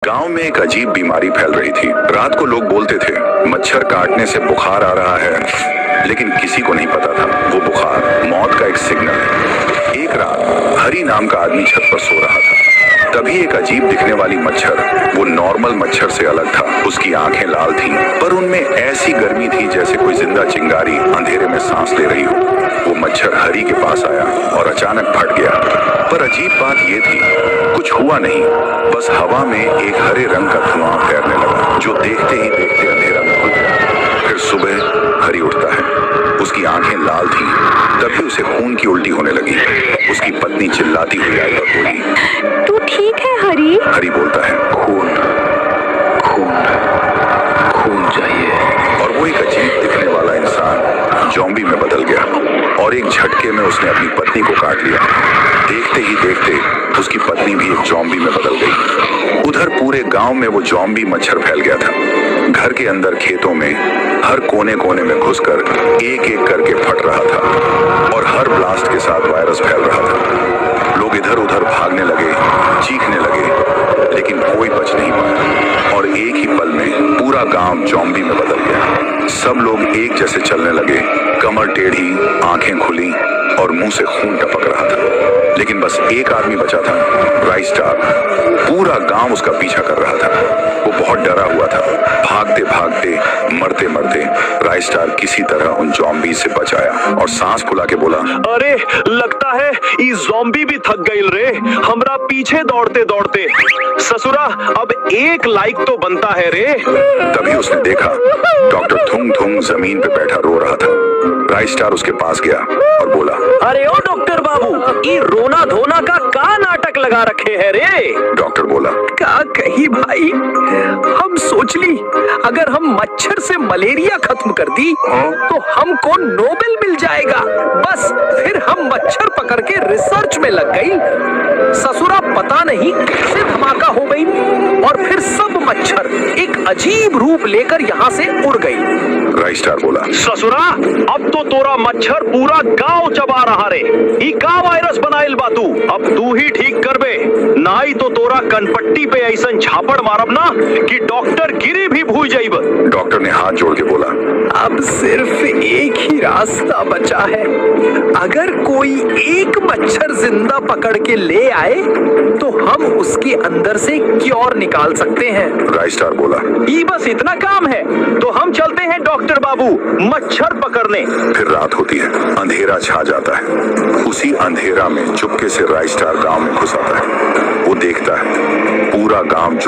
गांव में एक अजीब बीमारी फैल रही थी। रात को लोग बोलते थे मच्छर काटने से बुखार आ रहा है, लेकिन किसी को नहीं पता था वो बुखार मौत का एक सिग्नल है। एक रात हरी नाम का आदमी छत पर सो रहा था। तभी एक अजीब दिखने वाली मच्छर, वो नॉर्मल मच्छर से अलग था। उसकी आंखें लाल थीं, पर उनमें ऐसी गर्मी थी जैसे कोई जिंदा चिंगारी अंधेरे में सांस ले रही हो। वो मच्छर हरी के पास आया और अचानक फट गया। पर अजीब बात ये थी, कुछ हुआ नहीं, बस हवा में एक हरे रंग का धुआं फैलने लगा, जो देखते ही देखते अंधेरा में घुल गया। फिर सुबह हरी उठता है, उसकी आंखें लाल थीं। तभी उसे खून की उल्टी होने लगी। उसकी पत्नी चिल्लाती हुई आई और बोली, तू ठीक है हरी? हरी बोलता है, खून खून खून चाहिए। और वो एक अजीब दिखने वाला इंसान ज़ॉम्बी में बदल गया और एक झटके में उसने अपनी पत्नी को काट लिया। देखते ही देखते उसकी पत्नी भी एक ज़ॉम्बी में बदल गई। उधर पूरे गांव में वो ज़ॉम्बी मच्छर फैल गया था। घर के अंदर, खेतों में, हर कोने कोने में घुसकर एक एक करके फट रहा था और हर ब्लास्ट के साथ वायरस फैल रहा था। लोग इधर उधर भागने लगे, चीखने लगे, लेकिन कोई बच नहीं पाया और एक ही पल में पूरा गांव ज़ॉम्बी में बदल गया। सब लोग एक जैसे चलने लगे, कमर टेढ़ी, आंखें खुली और मुंह से खून टपक रहा था। लेकिन बस एक आदमी बचा था, राइस्टार। पूरा गांव उसका पीछा कर रहा था। वो बहुत डरा हुआ था। भागते भागते, मरते मरते राइस्टार किसी तरह उन ज़ॉम्बी से बच आया और सांस फुला के बोला, अरे लगता है ये ज़ॉम्बी भी थक गईल रे, हमरा पीछे दौड़ते दौड़ते। ससुरा अब एक लाइक तो बनता है रे। तभी उसने देखा डॉक्टर थुंग थुंग जमीन पे बैठा रो रहा था। राइस्टार उसके पास गया और बोला, अरे ओ डॉक्टर बाबू, ये रोना धोना का नाटक लगा रखे है रे। डॉक्टर बोला, क्या कही भाई, हम सोच ली अगर हम मच्छर से मलेरिया खत्म कर दी तो हमको नोबेल मिल जाएगा। बस फिर हम मच्छर पकड़ के रिसर्च में लग गई। ससुरा पता नहीं कैसे धमाका हो गई और फिर सब मच्छर एक अजीब रूप लेकर यहाँ से उड़ गई। राइस्टार बोला, ससुरा अब तो तोरा मच्छर पूरा गांव चबा रहा रे। ई का वायरस बनाइल बा तू, अब तू ही ठीक करबे, नाई तो तोरा कनपट्टी पे ऐसन झापड़ मारब ना कि डॉक्टर गिरी भी भूल जाइब। डॉक्टर ने हाथ जोड़ के बोला, अब सिर्फ एक ही रास्ता बचा है। अगर कोई एक मच्छर जिंदा पकड़ के ले आए तो हम उसके अंदर से क्योर निकाल सकते हैं। राइस्टार बोला, ई बस इतना काम है तो हम चलते हैं डॉक्टर बाबू मच्छर पकड़ने। फिर रात होती है, अंधेरा छा जाता है। उसी अंधेरा में चुपके से राइस्टार गांव में घुस आता है। वो देखता है पूरा गांव